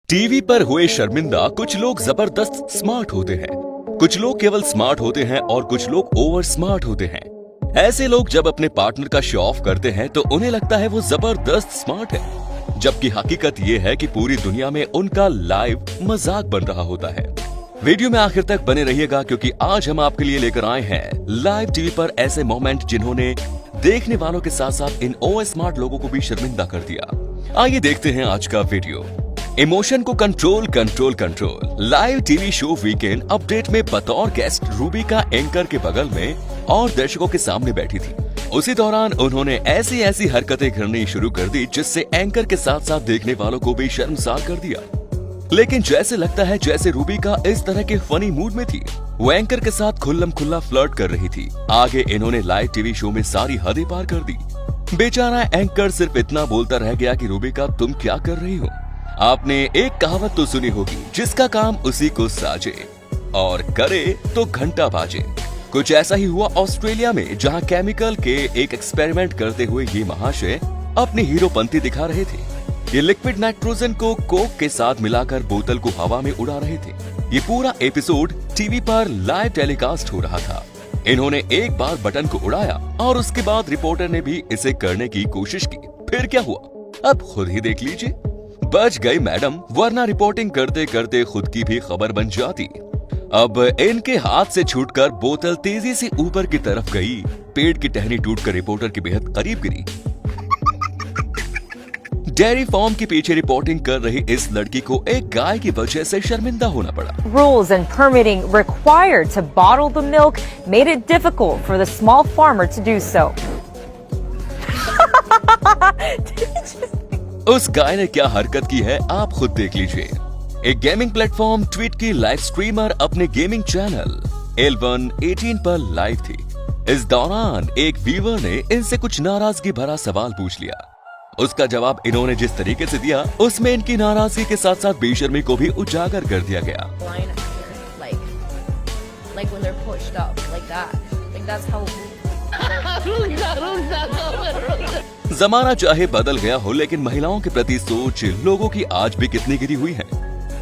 TV पर हुए शर्मिंदा कुछ लोग जबरदस्त स्मार्ट होते हैं, कुछ लोग केवल स्मार्ट होते हैं और कुछ लोग ओवर स्मार्ट होते हैं। ऐसे लोग जब अपने पार्टनर का शो ऑफ करते हैं तो उन्हें लगता है वो जबरदस्त स्मार्ट है, जबकि हकीकत ये है कि पूरी दुनिया में उनका लाइव मजाक बन रहा होता है। वीडियो में आखिर तक बने रहिएगा क्योंकि आज हम आपके लिए लेकर आए हैं लाइव टीवी पर ऐसे मोमेंट जिन्होंने देखने वालों के साथ साथ इन ओवर स्मार्ट लोगों को भी शर्मिंदा कर दिया। आइए देखते हैं आज का वीडियो। इमोशन को control control control. Live TV show weekend update में बतौर गेस्ट रूबी का एंकर के बगल में और दर्शकों के सामने बैठी थी। उसी दौरान उन्होंने ऐसी हरकतें करनी शुरू कर दी जिससे एंकर के साथ साथ देखने वालों को भी शर्मसार कर दिया। लेकिन जैसे लगता है जैसे रूबी का इस तरह के फनी मूड में थी, वो एंकर के साथ खुल्लम खुल्ला फ्लर्ट कर रही थी। आगे इन्होंने लाइव टीवी शो में सारी हदें पार कर दी। बेचारा एंकर सिर्फ इतना बोलता रह गया कि रूबी का तुम क्या कर रही हो। आपने एक कहावत तो सुनी होगी, जिसका काम उसी को साजे और करे तो घंटा बाजे। कुछ ऐसा ही हुआ ऑस्ट्रेलिया में, जहां केमिकल के एक एक्सपेरिमेंट करते हुए ये महाशय अपनी हीरोपंती दिखा रहे थे। ये लिक्विड नाइट्रोजन को कोक के साथ मिलाकर बोतल को हवा में उड़ा रहे थे। ये पूरा एपिसोड टीवी पर लाइव टेलीकास्ट हो रहा था। इन्होंने एक बार बटन को उड़ाया और उसके बाद रिपोर्टर ने भी इसे करने की कोशिश की। फिर क्या हुआ अब खुद ही देख लीजिए। बच गई मैडम, वरना रिपोर्टिंग करते करते खुद की भी खबर बन जाती। अब इनके हाथ से छूटकर बोतल तेजी से ऊपर की तरफ गई। पेट की टहनी टूटकर रिपोर्टर के बेहद करीब गिरी। डेयरी फार्म के पीछे रिपोर्टिंग कर रही इस लड़की को एक गाय की वजह से शर्मिंदा होना पड़ा। Rules and permitting required to bottle the milk made it difficult for the small farmer to do so. उस गाय ने क्या हरकत की है आप खुद देख लीजिए। एक गेमिंग प्लेटफॉर्म ट्वीट की लाइव स्ट्रीमर अपने गेमिंग चैनल L118 पर लाइव थी। इस दौरान एक व्यूअर ने इनसे कुछ नाराजगी भरा सवाल पूछ लिया। उसका जवाब इन्होंने जिस तरीके से दिया, उसमें इनकी नाराजगी के साथ साथ बेशर्मी को भी उजागर कर दिया गया। जमाना चाहे बदल गया हो, लेकिन महिलाओं के प्रति सोच लोगों की आज भी कितनी गिरी हुई है,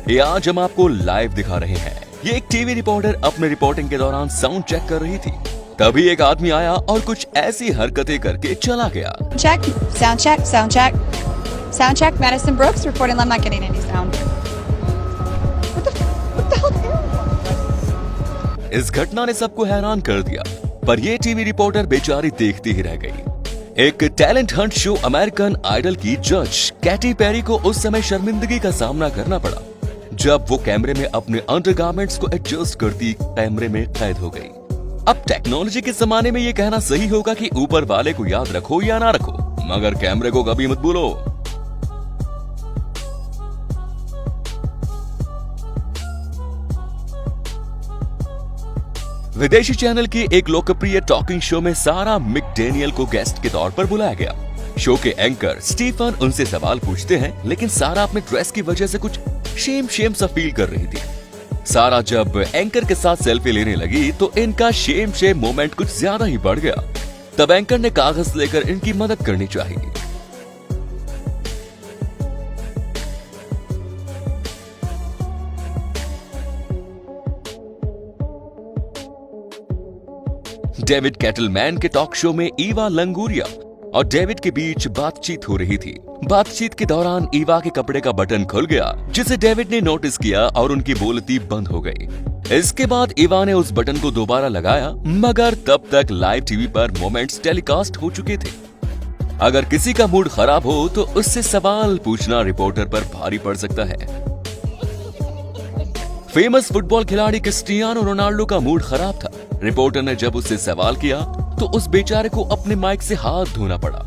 ये आज हम आपको लाइव दिखा रहे हैं। ये एक टीवी रिपोर्टर अपने रिपोर्टिंग के दौरान साउंड चेक कर रही थी। तभी एक आदमी आया और कुछ ऐसी हरकतें करके चला गया। Check, sound check, sound check. Sound check, Madison Brooks reporting. I'm not getting any sound. What the hell? इस घटना ने सबको हैरान कर दिया, पर ये टीवी रिपोर्टर बेचारी देखती ही रह गई। एक talent hunt show American Idol की जज कैटी पेरी को उस समय शर्मिंदगी का सामना करना पड़ा, जब वो कैमरे में अपने अंडरगारमेंट्स को एडजस्ट करती कैमरे में कैद हो गई। अब टेक्नोलॉजी के जमाने में ये कहना सही होगा कि ऊपर वाले को याद रखो या ना रखो, मगर कैमरे को कभी मत भूलो। विदेशी चैनल की एक लोकप्रिय टॉकिंग शो में सारा मैकडैनियल को गेस्ट के तौर पर बुलाया गया। शो के एंकर स्टीफन उनसे सवाल पूछते हैं, लेकिन सारा अपने ड्रेस की वजह से कुछ शेम सा फील कर रही थी। सारा जब एंकर के साथ सेल्फी लेने लगी तो इनका शेम मोमेंट कुछ ज्यादा ही बढ़ गया। तब एंकर ने कागज लेकर इनकी मदद करनी चाहिए। डेविड कैटलमैन के टॉक शो में ईवा लंगूरिया और डेविड के बीच बातचीत हो रही थी। बातचीत के दौरान ईवा के कपड़े का बटन खुल गया, जिसे डेविड ने नोटिस किया और उनकी बोलती बंद हो गई। इसके बाद ईवा ने उस बटन को दोबारा लगाया, मगर तब तक लाइव टीवी पर मोमेंट्स टेलीकास्ट हो चुके थे। अगर किसी का मूड खराब हो तो उससे सवाल पूछना रिपोर्टर पर भारी पड़ सकता है। फेमस फुटबॉल खिलाड़ी क्रिस्टियानो रोनाल्डो का मूड खराब था। रिपोर्टर ने जब उससे सवाल किया तो उस बेचारे को अपने माइक से हाथ धोना पड़ा।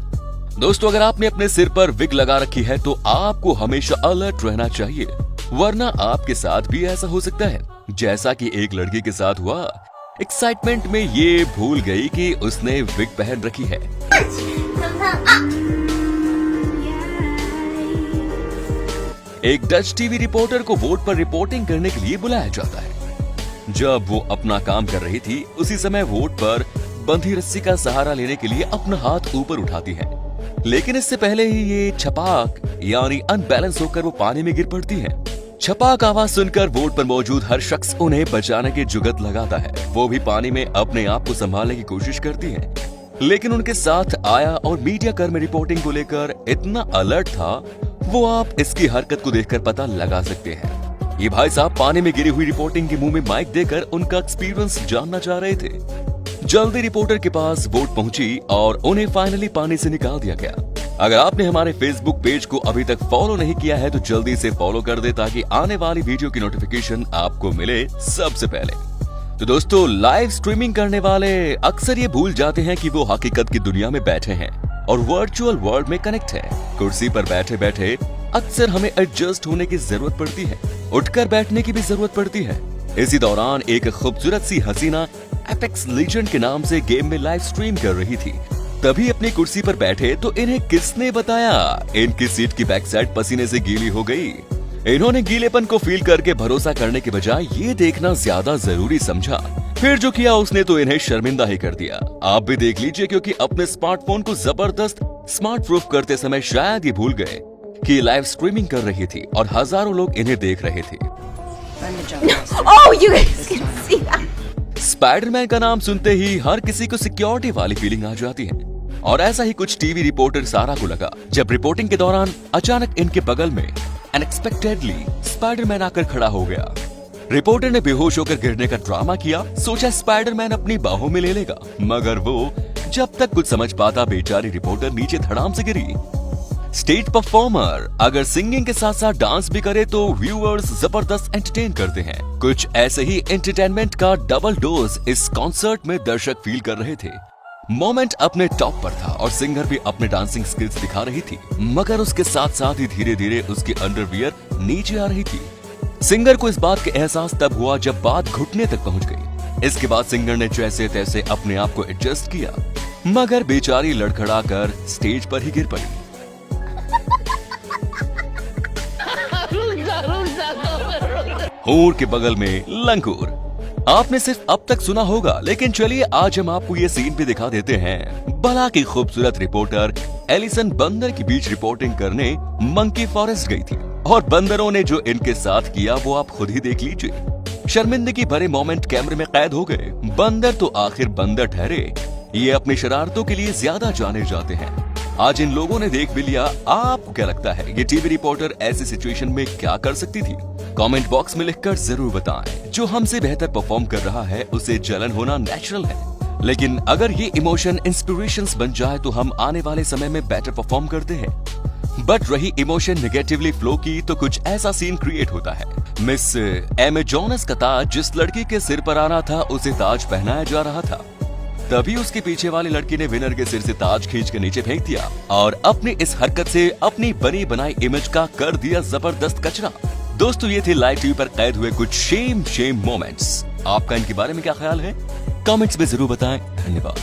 दोस्तों, अगर आपने अपने सिर पर विग लगा रखी है तो आपको हमेशा अलर्ट रहना चाहिए, वरना आपके साथ भी ऐसा हो सकता है जैसा कि एक लड़की के साथ हुआ। एक्साइटमेंट में ये भूल गई कि उसने विग पहन रखी है। एक डच टीवी रिपोर्टर को वोट पर रिपोर्टिंग करने के लिए बुलाया जाता है। जब वो अपना काम कर रही थी, उसी समय वोट पर बंधी रस्सी का सहारा लेने के लिए अपना हाथ ऊपर उठाती है, लेकिन इससे पहले ही ये छपाक यानी अनबैलेंस होकर वो पानी में गिर पड़ती है। छपाक आवाज सुनकर बोट पर मौजूद हर शख्स उन्हें बचाने की जुगत लगाता है। वो भी पानी में अपने आप को संभालने की कोशिश करती है, लेकिन उनके साथ आया और मीडिया कर्मी रिपोर्टिंग को लेकर इतना अलर्ट था, वो आप इसकी हरकत को देखकर पता लगा सकते हैं। ये भाई साहब पानी में गिरी हुई रिपोर्टिंग के मुंह में माइक देकर उनका एक्सपीरियंस जानना चाह रहे थे। जल्दी रिपोर्टर के पास बोट पहुंची और उन्हें फाइनली पानी से निकाल दिया गया। अगर आपने हमारे फेसबुक पेज को अभी तक फॉलो नहीं किया है तो जल्दी से फॉलो कर दे ताकि आने वाली वीडियो की नोटिफिकेशन आपको मिले सबसे पहले। तो दोस्तों, लाइव स्ट्रीमिंग करने वाले अक्सर ये भूल जाते हैं कि वो हकीकत की दुनिया में बैठे हैं और वर्चुअल वर्ल्ड में कनेक्ट है। कुर्सी पर बैठे बैठे अक्सर हमें एडजस्ट होने की जरूरत पड़ती है, उठकर बैठने की भी जरूरत पड़ती है। इसी दौरान एक खूबसूरत सी हसीना एपेक्स लीजेंड के नाम से गेम में लाइव स्ट्रीम कर रही थी। तभी अपनी कुर्सी पर बैठे तो इन्हें किसने बताया, इनकी सीट की बैक साइड पसीने से गीली हो गई। इन्होंने गीलेपन को फील करके भरोसा करने के बजाय ये देखना ज्यादा जरूरी समझा। फिर जो किया उसने तो इन्हें शर्मिंदा ही कर दिया। आप भी देख लीजिए, क्योंकि अपने स्मार्टफोन को जबरदस्त स्मार्ट प्रूफ करते समय शायद ये भूल गए कि लाइव स्ट्रीमिंग कर रही थी और हजारों लोग इन्हें देख रहे थे। Oh, you guys can see that. Spiderman का नाम सुनते ही हर किसी को सिक्योरिटी वाली फीलिंग आ जाती है, और ऐसा ही कुछ टीवी रिपोर्टर सारा को लगा जब रिपोर्टिंग के दौरान अचानक इनके बगल में अनएक्सपेक्टेडली स्पाइडरमैन आकर खड़ा हो गया। रिपोर्टर ने बेहोश होकर गिरने का ड्रामा किया, सोचा स्पाइडरमैन अपनी बाहों में ले लेगा, मगर वो जब तक कुछ समझ पाता बेचारी रिपोर्टर नीचे धड़ाम से गिरी। स्टेज परफॉर्मर अगर सिंगिंग के साथ साथ डांस भी करे तो व्यूअर्स जबरदस्त एंटरटेन करते हैं। कुछ ऐसे ही एंटरटेनमेंट का डबल डोज इस कॉन्सर्ट में दर्शक फील कर रहे थे। मोमेंट अपने टॉप पर था और सिंगर भी अपने डांसिंग स्किल्स दिखा रही थी, मगर उसके साथ साथ ही धीरे धीरे उसकी अंडरवियर नीचे आ रही थी। सिंगर को इस बात का एहसास तब हुआ जब बात घुटने तक पहुंच गई। इसके बाद सिंगर ने जैसे तैसे अपने आप को एडजस्ट किया, मगर बेचारी लड़खड़ा कर स्टेज पर ही गिर पड़ी। हूर के बगल में लंगूर, आपने सिर्फ अब तक सुना होगा, लेकिन चलिए आज हम आपको ये सीन भी दिखा देते हैं। भला की खूबसूरत रिपोर्टर एलिसन बंदर के बीच रिपोर्टिंग करने मंकी फॉरेस्ट गई थी और बंदरों ने जो इनके साथ किया वो आप खुद ही देख लीजिए। शर्मिंदगी भरे मोमेंट कैमरे में कैद हो गए। बंदर तो आखिर बंदर ठहरे, ये अपनी शरारतों के लिए ज्यादा जाने जाते हैं। आज इन लोगों ने देख भी लिया। आपको क्या लगता है ये टीवी रिपोर्टर ऐसी सिचुएशन में क्या कर सकती थी? कमेंट बॉक्स में लिखकर जरूर बताएं। जो हमसे बेहतर परफॉर्म कर रहा है उसे जलन होना नेचुरल है, लेकिन अगर ये इमोशन इंस्पिरेशंस बन जाए तो हम आने वाले समय में बेटर परफॉर्म करते हैं। बट रही इमोशन नेगेटिवली फ्लो की तो कुछ ऐसा सीन क्रिएट होता है। मिस एमेजोनस का ताज जिस लड़की के सिर पर आना था उसे ताज पहनाया जा रहा था, तभी उसके पीछे वाली लड़की ने विनर के सिर से ताज खींच के नीचे फेंक दिया और अपनी इस हरकत से अपनी बनी बनाई इमेज का कर दिया जबरदस्त कचरा। दोस्तों, ये थे लाइव टीवी पर कैद हुए कुछ शेम मोमेंट्स। आपका इनके बारे में क्या ख्याल है? कमेंट्स में जरूर बताएं। धन्यवाद।